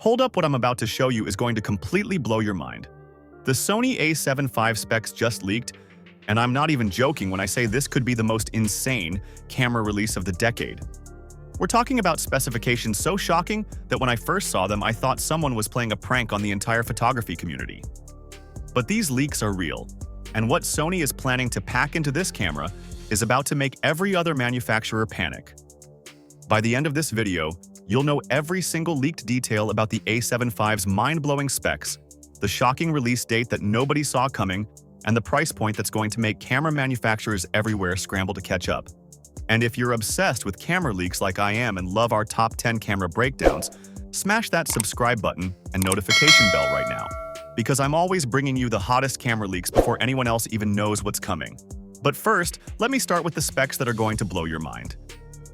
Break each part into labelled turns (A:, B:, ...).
A: Hold up, what I'm about to show you is going to completely blow your mind. The Sony A7 V specs just leaked, and I'm not even joking when I say this could be the most insane camera release of the decade. We're talking about specifications so shocking that when I first saw them, I thought someone was playing a prank on the entire photography community. But these leaks are real, and what Sony is planning to pack into this camera is about to make every other manufacturer panic. By the end of this video, you'll know every single leaked detail about the A7 V's mind-blowing specs, the shocking release date that nobody saw coming, and the price point that's going to make camera manufacturers everywhere scramble to catch up. And if you're obsessed with camera leaks like I am and love our top 10 camera breakdowns, smash that subscribe button and notification bell right now, because I'm always bringing you the hottest camera leaks before anyone else even knows what's coming. But first, let me start with the specs that are going to blow your mind.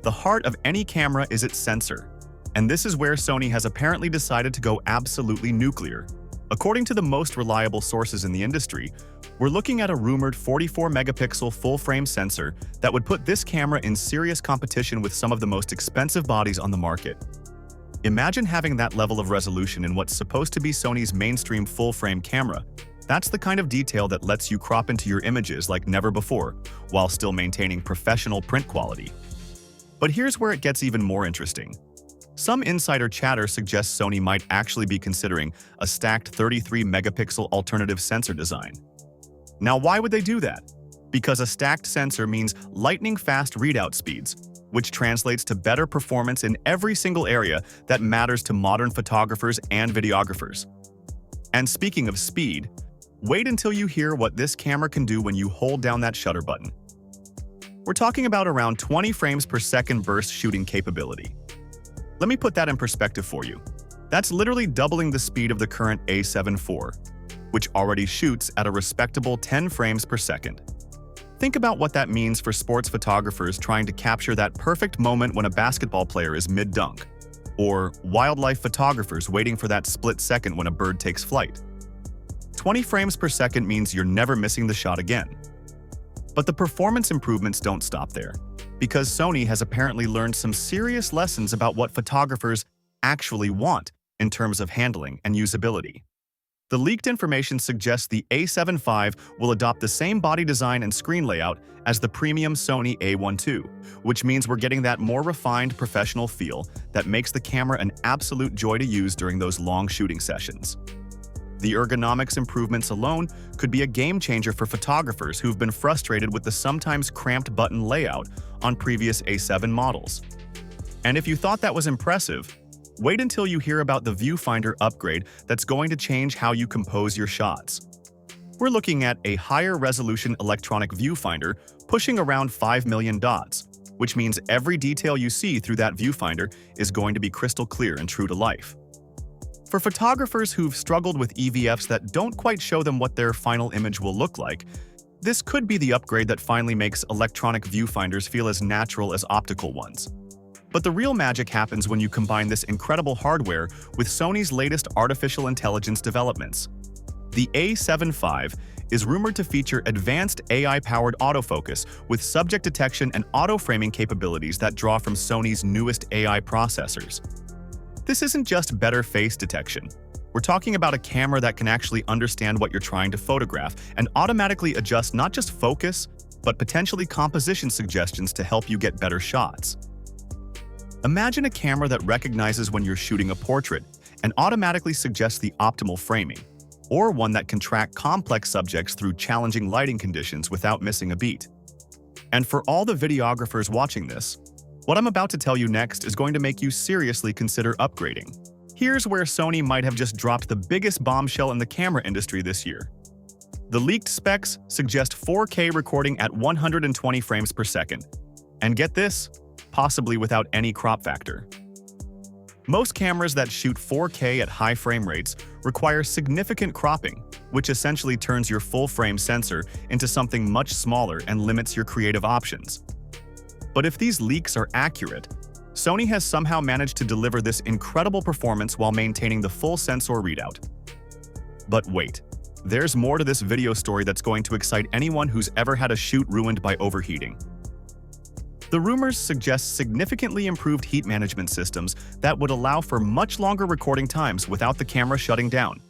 A: The heart of any camera is its sensor, and this is where Sony has apparently decided to go absolutely nuclear. According to the most reliable sources in the industry, we're looking at a rumored 44-megapixel full-frame sensor that would put this camera in serious competition with some of the most expensive bodies on the market. Imagine having that level of resolution in what's supposed to be Sony's mainstream full-frame camera. That's the kind of detail that lets you crop into your images like never before, while still maintaining professional print quality. But here's where it gets even more interesting. Some insider chatter suggests Sony might actually be considering a stacked 33-megapixel alternative sensor design. Now, why would they do that? Because a stacked sensor means lightning-fast readout speeds, which translates to better performance in every single area that matters to modern photographers and videographers. And speaking of speed, wait until you hear what this camera can do when you hold down that shutter button. We're talking about around 20 frames per second burst shooting capability. Let me put that in perspective for you. That's literally doubling the speed of the current A7 IV, which already shoots at a respectable 10 frames per second. Think about what that means for sports photographers trying to capture that perfect moment when a basketball player is mid-dunk, or wildlife photographers waiting for that split second when a bird takes flight. 20 frames per second means you're never missing the shot again. But the performance improvements don't stop there, because Sony has apparently learned some serious lessons about what photographers actually want in terms of handling and usability. The leaked information suggests the A7 V will adopt the same body design and screen layout as the premium Sony A7 II, which means we're getting that more refined professional feel that makes the camera an absolute joy to use during those long shooting sessions. The ergonomics improvements alone could be a game-changer for photographers who've been frustrated with the sometimes cramped button layout on previous A7 models. And if you thought that was impressive, wait until you hear about the viewfinder upgrade that's going to change how you compose your shots. We're looking at a higher resolution electronic viewfinder pushing around 5 million dots, which means every detail you see through that viewfinder is going to be crystal clear and true to life. For photographers who've struggled with EVFs that don't quite show them what their final image will look like, this could be the upgrade that finally makes electronic viewfinders feel as natural as optical ones. But the real magic happens when you combine this incredible hardware with Sony's latest artificial intelligence developments. The A7 V is rumored to feature advanced AI-powered autofocus with subject detection and auto-framing capabilities that draw from Sony's newest AI processors. This isn't just better face detection. We're talking about a camera that can actually understand what you're trying to photograph and automatically adjust not just focus, but potentially composition suggestions to help you get better shots. Imagine a camera that recognizes when you're shooting a portrait and automatically suggests the optimal framing, or one that can track complex subjects through challenging lighting conditions without missing a beat. And for all the videographers watching this, what I'm about to tell you next is going to make you seriously consider upgrading. Here's where Sony might have just dropped the biggest bombshell in the camera industry this year. The leaked specs suggest 4K recording at 120 frames per second. And get this, possibly without any crop factor. Most cameras that shoot 4K at high frame rates require significant cropping, which essentially turns your full-frame sensor into something much smaller and limits your creative options. But if these leaks are accurate, Sony has somehow managed to deliver this incredible performance while maintaining the full sensor readout. But wait, there's more to this video story that's going to excite anyone who's ever had a shoot ruined by overheating. The rumors suggest significantly improved heat management systems that would allow for much longer recording times without the camera shutting down.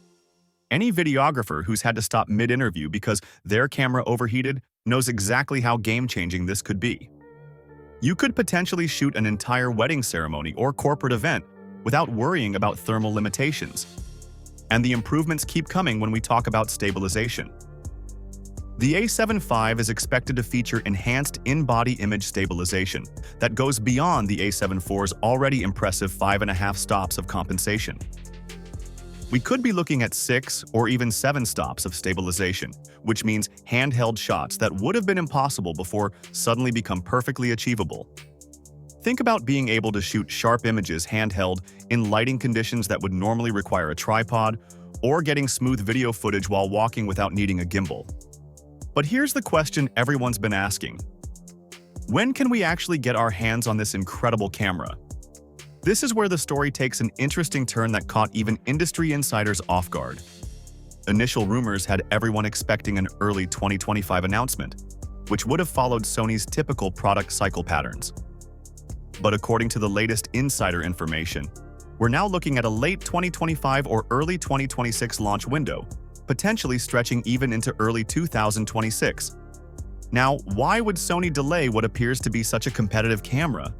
A: Any videographer who's had to stop mid-interview because their camera overheated knows exactly how game-changing this could be. You could potentially shoot an entire wedding ceremony or corporate event without worrying about thermal limitations. And the improvements keep coming when we talk about stabilization. The A7 V is expected to feature enhanced in-body image stabilization that goes beyond the A7 IV's already impressive 5.5 stops of compensation. We could be looking at 6 or even 7 stops of stabilization, which means handheld shots that would have been impossible before suddenly become perfectly achievable. Think about being able to shoot sharp images handheld in lighting conditions that would normally require a tripod, or getting smooth video footage while walking without needing a gimbal. But here's the question everyone's been asking. When can we actually get our hands on this incredible camera? This is where the story takes an interesting turn that caught even industry insiders off guard. Initial rumors had everyone expecting an early 2025 announcement, which would have followed Sony's typical product cycle patterns. But according to the latest insider information, we're now looking at a late 2025 or early 2026 launch window, potentially stretching even into early 2026. Now, why would Sony delay what appears to be such a competitive camera?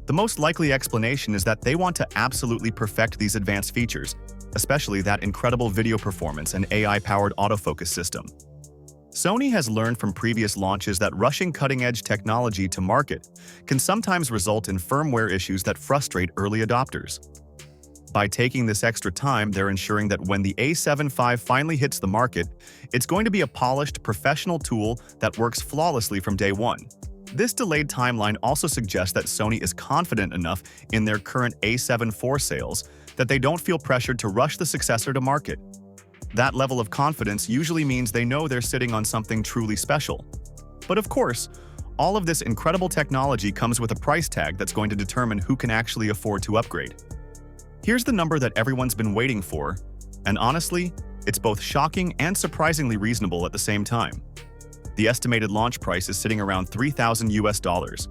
A: The most likely explanation is that they want to absolutely perfect these advanced features, especially that incredible video performance and AI-powered autofocus system. Sony has learned from previous launches that rushing cutting-edge technology to market can sometimes result in firmware issues that frustrate early adopters. By taking this extra time, they're ensuring that when the A7 V finally hits the market, it's going to be a polished, professional tool that works flawlessly from day one. This delayed timeline also suggests that Sony is confident enough in their current A7 IV sales that they don't feel pressured to rush the successor to market. That level of confidence usually means they know they're sitting on something truly special. But of course, all of this incredible technology comes with a price tag that's going to determine who can actually afford to upgrade. Here's the number that everyone's been waiting for, and honestly, it's both shocking and surprisingly reasonable at the same time. The estimated launch price is sitting around $3,000,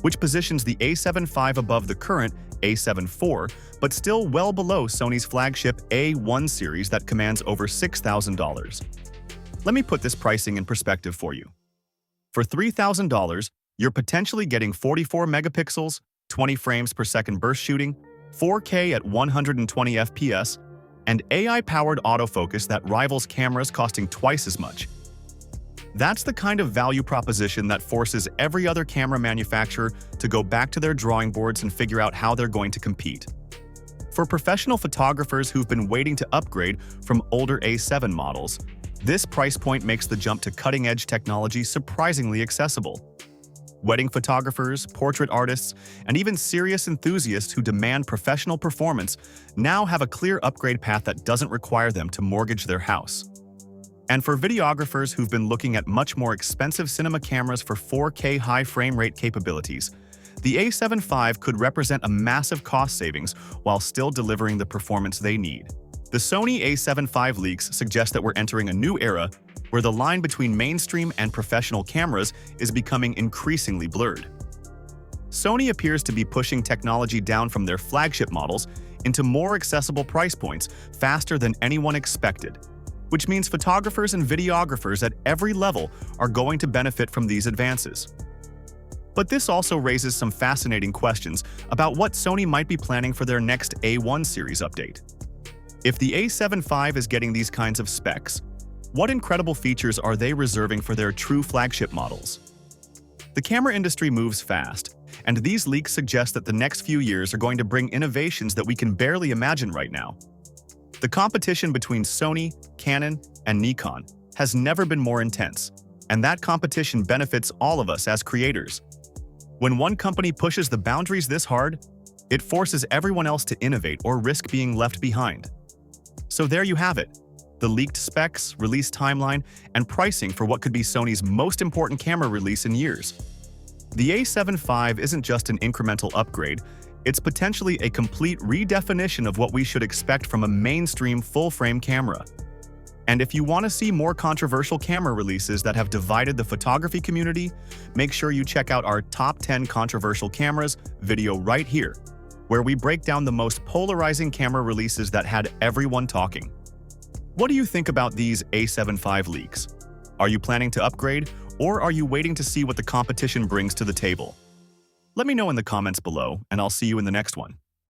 A: which positions the A7 V above the current A7 IV, but still well below Sony's flagship A1 series that commands over $6,000. Let me put this pricing in perspective for you. For $3,000, you're potentially getting 44 megapixels, 20 frames per second burst shooting, 4K at 120 FPS, and AI-powered autofocus that rivals cameras costing twice as much. That's the kind of value proposition that forces every other camera manufacturer to go back to their drawing boards and figure out how they're going to compete. For professional photographers who've been waiting to upgrade from older A7 models, this price point makes the jump to cutting-edge technology surprisingly accessible. Wedding photographers, portrait artists, and even serious enthusiasts who demand professional performance now have a clear upgrade path that doesn't require them to mortgage their house. And for videographers who've been looking at much more expensive cinema cameras for 4K high frame rate capabilities, the A7 V could represent a massive cost savings while still delivering the performance they need. The Sony A7 V leaks suggest that we're entering a new era where the line between mainstream and professional cameras is becoming increasingly blurred. Sony appears to be pushing technology down from their flagship models into more accessible price points faster than anyone expected, which means photographers and videographers at every level are going to benefit from these advances. But this also raises some fascinating questions about what Sony might be planning for their next A1 series update. If the A7 V is getting these kinds of specs, what incredible features are they reserving for their true flagship models? The camera industry moves fast, and these leaks suggest that the next few years are going to bring innovations that we can barely imagine right now. The competition between Sony, Canon, and Nikon has never been more intense, and that competition benefits all of us as creators. When one company pushes the boundaries this hard, it forces everyone else to innovate or risk being left behind. So there you have it. The leaked specs, release timeline, and pricing for what could be Sony's most important camera release in years. The A7 V isn't just an incremental upgrade, it's potentially a complete redefinition of what we should expect from a mainstream full-frame camera. And if you want to see more controversial camera releases that have divided the photography community, make sure you check out our Top 10 Controversial Cameras video right here, where we break down the most polarizing camera releases that had everyone talking. What do you think about these A7 V leaks? Are you planning to upgrade, or are you waiting to see what the competition brings to the table? Let me know in the comments below, and I'll see you in the next one.